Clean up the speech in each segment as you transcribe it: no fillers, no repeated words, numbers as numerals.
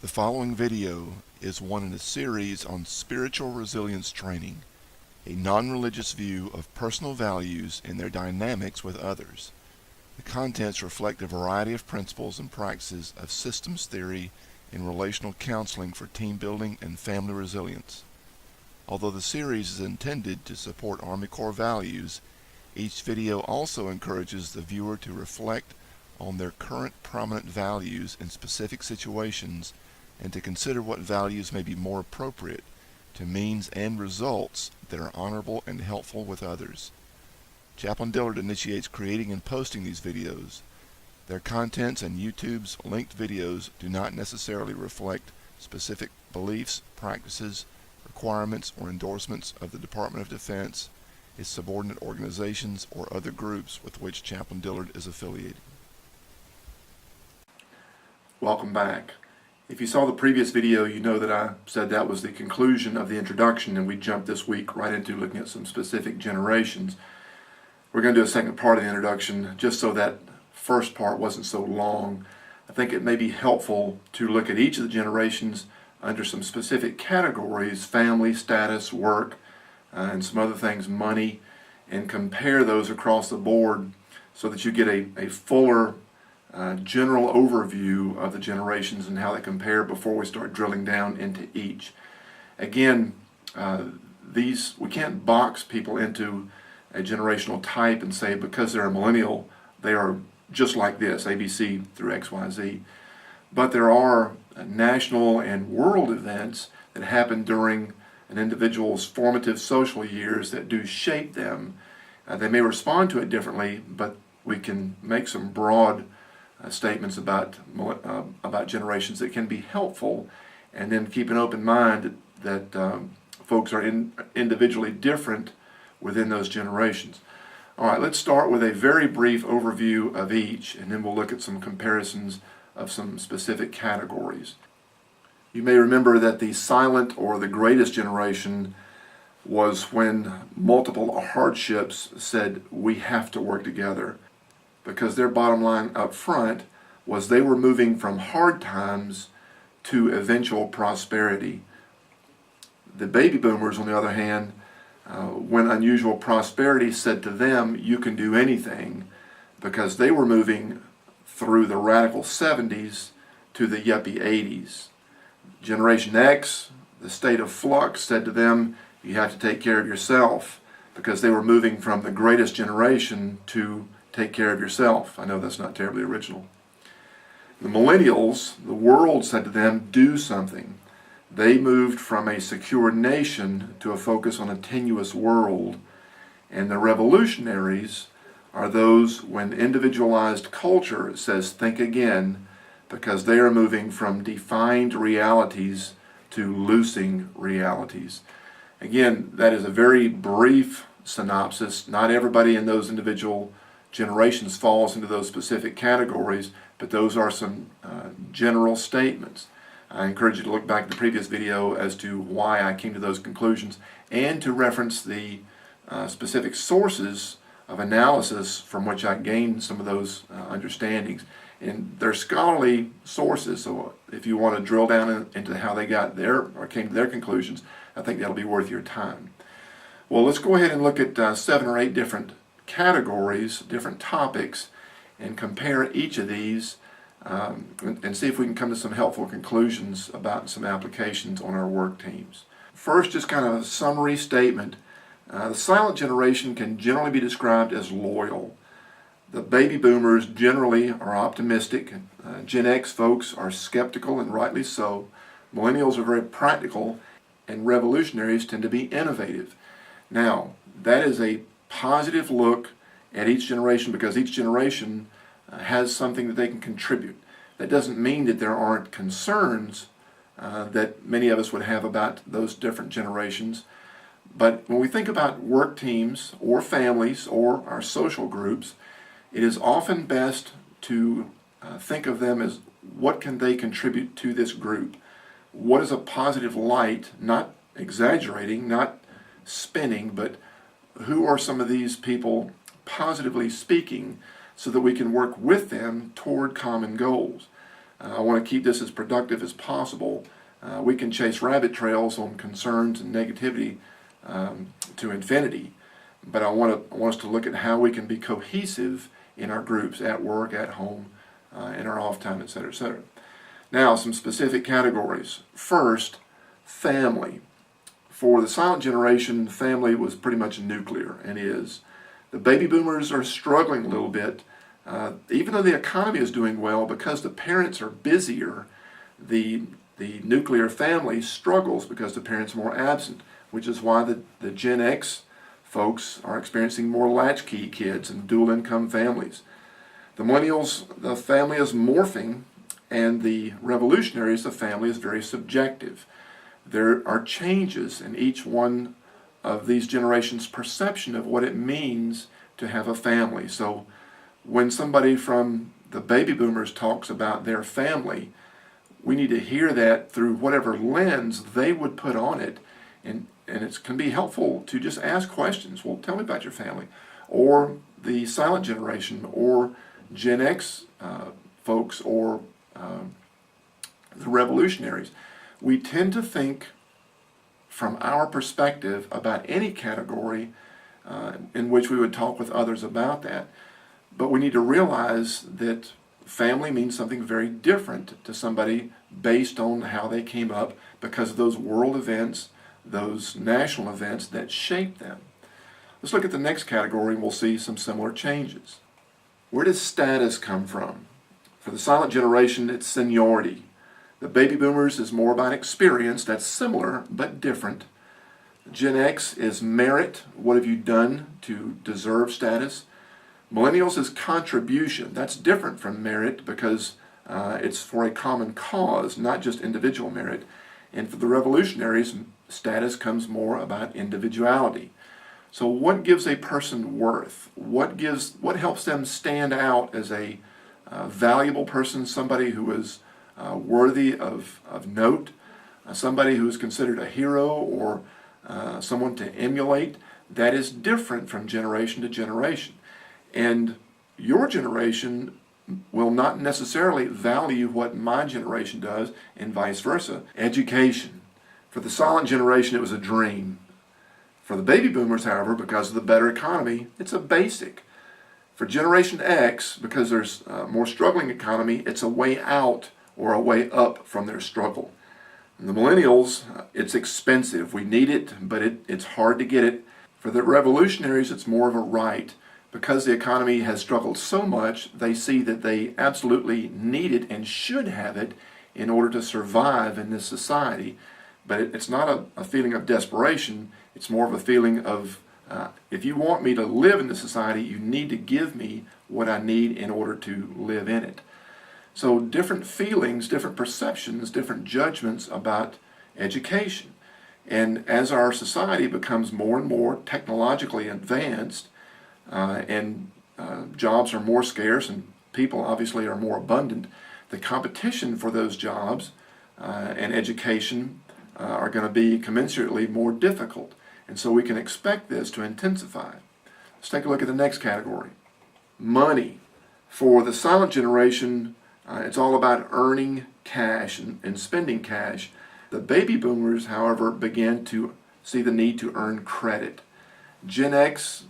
The following video is one in a series on spiritual resilience training, a non-religious view of personal values and their dynamics with others. The contents reflect a variety of principles and practices of systems theory and relational counseling for team building and family resilience. Although the series is intended to support Army Corps values, each video also encourages the viewer to reflect on their current prominent values in specific situations and to consider what values may be more appropriate to means and results that are honorable and helpful with others. Chaplain Dillard initiates creating and posting these videos. Their contents and YouTube's linked videos do not necessarily reflect specific beliefs, practices, requirements, or endorsements of the Department of Defense, its subordinate organizations, or other groups with which Chaplain Dillard is affiliated. Welcome back. If you saw the previous video, you know that I said that was the conclusion of the introduction, and we jumped this week right into looking at some specific generations. We're going to do a second part of the introduction just so that first part wasn't so long. I think it may be helpful to look at each of the generations under some specific categories: family, status, work, and some other things, money, and compare those across the board so that you get a fuller general overview of the generations and how they compare before we start drilling down into each. Again, we can't box people into a generational type and say because they're a millennial they are just like this, ABC through XYZ. But there are national and world events that happen during an individual's formative social years that do shape them. They may respond to it differently, but we can make some broad statements about generations that can be helpful, and then keep an open mind that folks are individually different within those generations. All right, let's start with a very brief overview of each, and then we'll look at some comparisons of some specific categories. You may remember that the silent or the greatest generation was when multiple hardships said we have to work together, because their bottom line up front was they were moving from hard times to eventual prosperity. The baby boomers, on the other hand, when unusual prosperity said to them, you can do anything, because they were moving through the radical 70s to the yuppie 80s. Generation X, the state of flux, said to them, you have to take care of yourself, because they were moving from the greatest generation to take care of yourself. I know that's not terribly original. The millennials, the world said to them, do something. They moved from a secure nation to a focus on a tenuous world. And the revolutionaries are those when individualized culture says think again, because they are moving from defined realities to loosing realities. Again, that is a very brief synopsis. Not everybody in those individual generations falls into those specific categories, but those are some general statements. I encourage you to look back at the previous video as to why I came to those conclusions, and to reference the specific sources of analysis from which I gained some of those understandings. And they're scholarly sources, so if you want to drill down into how they got there or came to their conclusions, I think that'll be worth your time. Well, let's go ahead and look at 7 or 8 different categories, different topics, and compare each of these and see if we can come to some helpful conclusions about some applications on our work teams. First, just kind of a summary statement. The silent generation can generally be described as loyal. The baby boomers generally are optimistic. Gen X folks are skeptical, and rightly so. Millennials are very practical, and revolutionaries tend to be innovative. Now, that is a positive look at each generation, because each generation has something that they can contribute. That doesn't mean that there aren't concerns that many of us would have about those different generations. But when we think about work teams or families or our social groups, it is often best to think of them as what can they contribute to this group? What is a positive light, not exaggerating, not spinning, but who are some of these people positively speaking, so that we can work with them toward common goals. I want to keep this as productive as possible. We can chase rabbit trails on concerns and negativity to infinity, but I want us to look at how we can be cohesive in our groups, at work, at home, in our off time, etc., etc. Now, some specific categories. First, family. For the silent generation, family was pretty much nuclear, and is. The baby boomers are struggling a little bit. Even though the economy is doing well, because the parents are busier, the nuclear family struggles because the parents are more absent, which is why the Gen X folks are experiencing more latchkey kids and dual income families. The millennials, the family is morphing, and the revolutionaries, the family is very subjective. There are changes in each one of these generations' perception of what it means to have a family. So when somebody from the baby boomers talks about their family, we need to hear that through whatever lens they would put on it. And it can be helpful to just ask questions. Well, tell me about your family. Or the silent generation, or Gen X folks, or the revolutionaries. We tend to think from our perspective about any category in which we would talk with others about that. But we need to realize that family means something very different to somebody based on how they came up, because of those world events, those national events that shape them. Let's look at the next category and we'll see some similar changes. Where does status come from? For the silent generation, it's seniority. The baby boomers is more about experience. That's similar but different. Gen X is merit. What have you done to deserve status? Millennials is contribution. That's different from merit, because it's for a common cause, not just individual merit. And for the revolutionaries, status comes more about individuality. So what gives a person worth? What helps them stand out as a valuable person, somebody who is worthy of note, somebody who is considered a hero, or someone to emulate? That is different from generation to generation. And your generation will not necessarily value what my generation does, and vice versa. Education. For the silent generation, it was a dream. For the baby boomers, however, because of the better economy, it's a basic. For Generation X, because there's a more struggling economy, it's a way out or a way up from their struggle. And the millennials, it's expensive. We need it, but it's hard to get it. For the revolutionaries, it's more of a right. Because the economy has struggled so much, they see that they absolutely need it and should have it in order to survive in this society. But it's not a feeling of desperation. It's more of a feeling of, if you want me to live in this society, you need to give me what I need in order to live in it. So different feelings, different perceptions, different judgments about education. And as our society becomes more and more technologically advanced, and jobs are more scarce and people obviously are more abundant, the competition for those jobs and education are going to be commensurately more difficult. And so we can expect this to intensify. Let's take a look at the next category. Money. For the silent generation, it's all about earning cash and spending cash. The baby boomers, however, began to see the need to earn credit. Gen X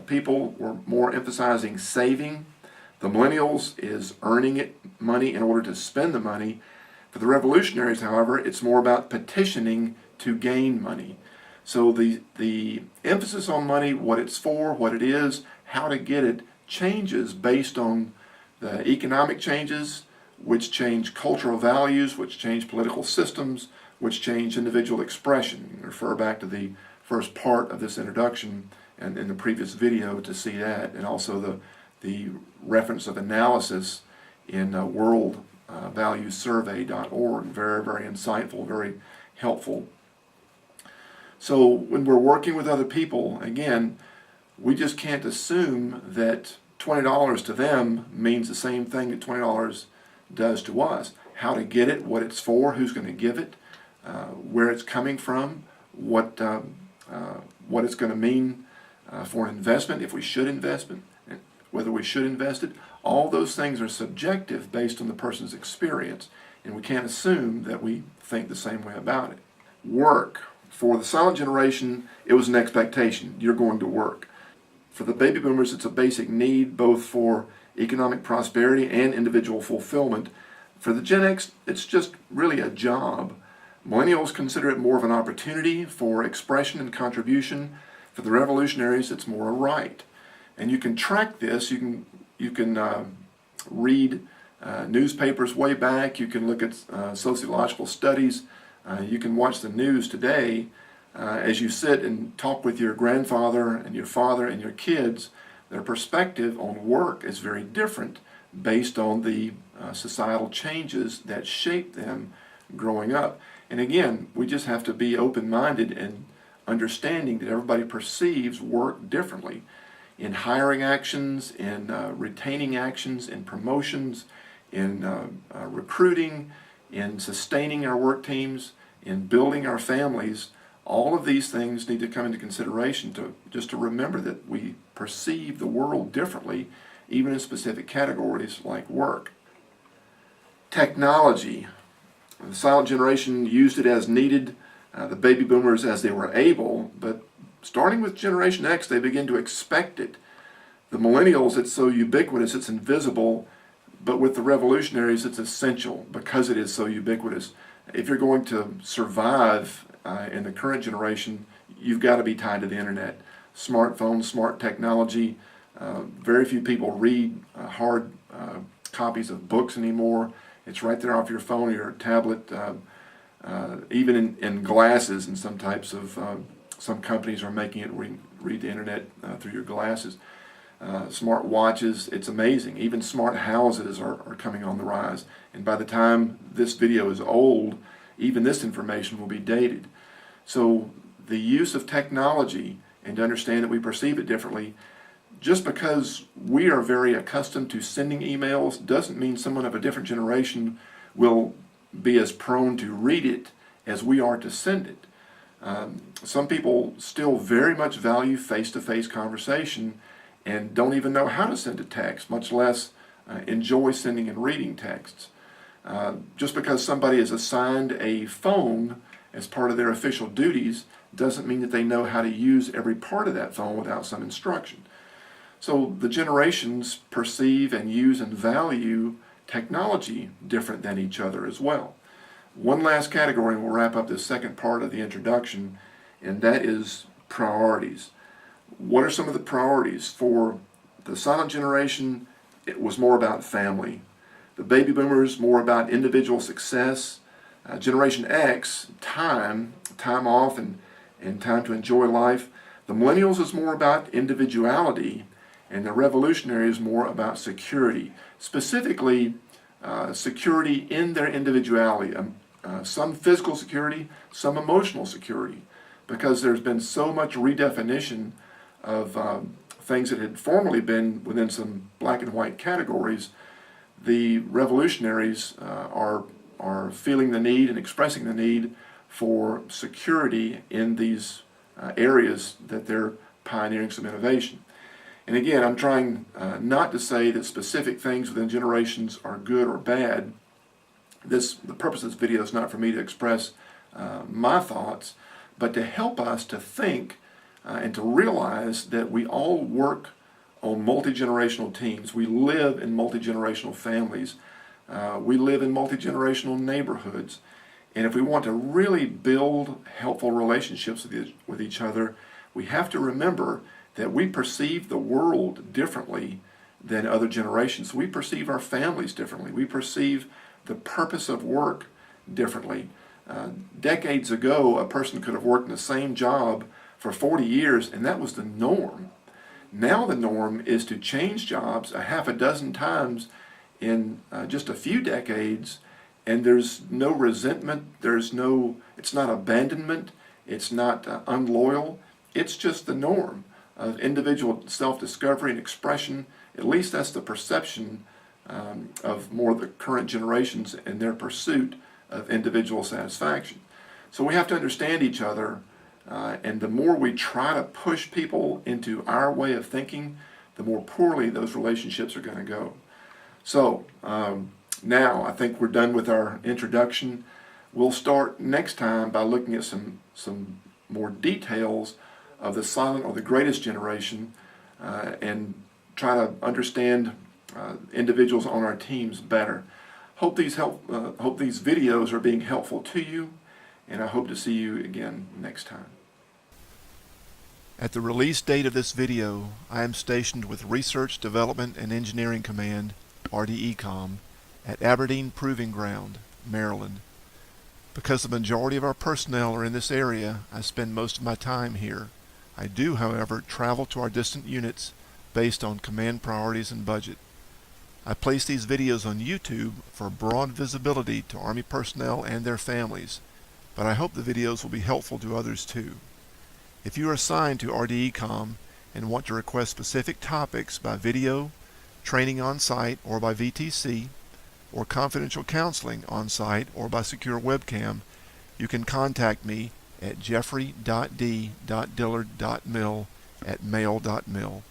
people were more emphasizing saving. The millennials is earning money in order to spend the money. For the revolutionaries, however, it's more about petitioning to gain money. So the emphasis on money, what it's for, what it is, how to get it, changes based on the economic changes, which change cultural values, which change political systems, which change individual expression. You can refer back to the first part of this introduction and in the previous video to see that, and also the reference of analysis in worldvaluesurvey.org. Very, very insightful, very helpful. So when we're working with other people, again, we just can't assume that $20 to them means the same thing that $20 does to us. How to get it, what it's for, who's going to give it, where it's coming from, what it's going to mean for an investment, if we should invest it, whether we should invest it. All those things are subjective based on the person's experience, and we can't assume that we think the same way about it. Work. For the silent generation, it was an expectation. You're going to work. For the baby boomers, it's a basic need both for economic prosperity and individual fulfillment. For the Gen X, it's just really a job. Millennials consider it more of an opportunity for expression and contribution. For the revolutionaries, it's more a right. And you can track this. You can read newspapers way back. You can look at sociological studies. You can watch the news today. As you sit and talk with your grandfather and your father and your kids, their perspective on work is very different based on the societal changes that shape them growing up. And again, we just have to be open-minded and understanding that everybody perceives work differently in hiring actions, in retaining actions, in promotions, in recruiting, in sustaining our work teams, in building our families. All of these things need to come into consideration to remember that we perceive the world differently, even in specific categories like work. Technology. The silent generation used it as needed, the baby boomers as they were able, but starting with Generation X, they begin to expect it. The millennials, it's so ubiquitous, it's invisible, but with the revolutionaries, it's essential because it is so ubiquitous. If you're going to survive in the current generation, you've got to be tied to the internet. Smartphones, smart technology. Very few people read hard copies of books anymore. It's right there off your phone or your tablet, even in glasses, and some types of, some companies are making it read the internet through your glasses. Smart watches, it's amazing. Even smart houses are coming on the rise. And by the time this video is old, even this information will be dated. So the use of technology, and to understand that we perceive it differently, just because we are very accustomed to sending emails doesn't mean someone of a different generation will be as prone to read it as we are to send it. Some people still very much value face-to-face conversation and don't even know how to send a text, much less enjoy sending and reading texts. Just because somebody is assigned a phone as part of their official duties doesn't mean that they know how to use every part of that phone without some instruction. So the generations perceive and use and value technology different than each other as well. One last category, and we'll wrap up this second part of the introduction, and that is priorities. What are some of the priorities? For the silent generation, it was more about family. The baby boomers, more about individual success. Generation X, time off and time to enjoy life. The millennials is more about individuality, and the revolutionary is more about security. Specifically, security in their individuality. Some physical security, some emotional security. Because there's been so much redefinition of things that had formerly been within some black and white categories. The revolutionaries are feeling the need and expressing the need for security in these areas that they're pioneering some innovation. And again, I'm trying not to say that specific things within generations are good or bad. The purpose of this video is not for me to express my thoughts, but to help us to think and to realize that we all work on multi-generational teams. We live in multi-generational families. We live in multi-generational neighborhoods. And if we want to really build helpful relationships with each other, we have to remember that we perceive the world differently than other generations. We perceive our families differently. We perceive the purpose of work differently. Decades ago, a person could have worked in the same job for 40 years, and that was the norm. Now the norm is to change jobs a half a dozen times in just a few decades, and there's no resentment, it's not abandonment, it's not unloyal, it's just the norm of individual self-discovery and expression. At least that's the perception of more of the current generations in their pursuit of individual satisfaction. So we have to understand each other, and the more we try to push people into our way of thinking, the more poorly those relationships are going to go. So now I think we're done with our introduction. We'll start next time by looking at some more details of the silent or the greatest generation and try to understand individuals on our teams better. Hope these videos are being helpful to you, and I hope to see you again next time. At the release date of this video, I am stationed with Research Development and Engineering Command, RDECOM, at Aberdeen Proving Ground, Maryland. Because the majority of our personnel are in this area, I spend most of my time here. I do, however, travel to our distant units based on command priorities and budget. I place these videos on YouTube for broad visibility to Army personnel and their families, but I hope the videos will be helpful to others too. If you are assigned to RDECOM and want to request specific topics by video, training on site or by VTC, or confidential counseling on site or by secure webcam, you can contact me at jeffrey.d.dillard.mil@mail.mil.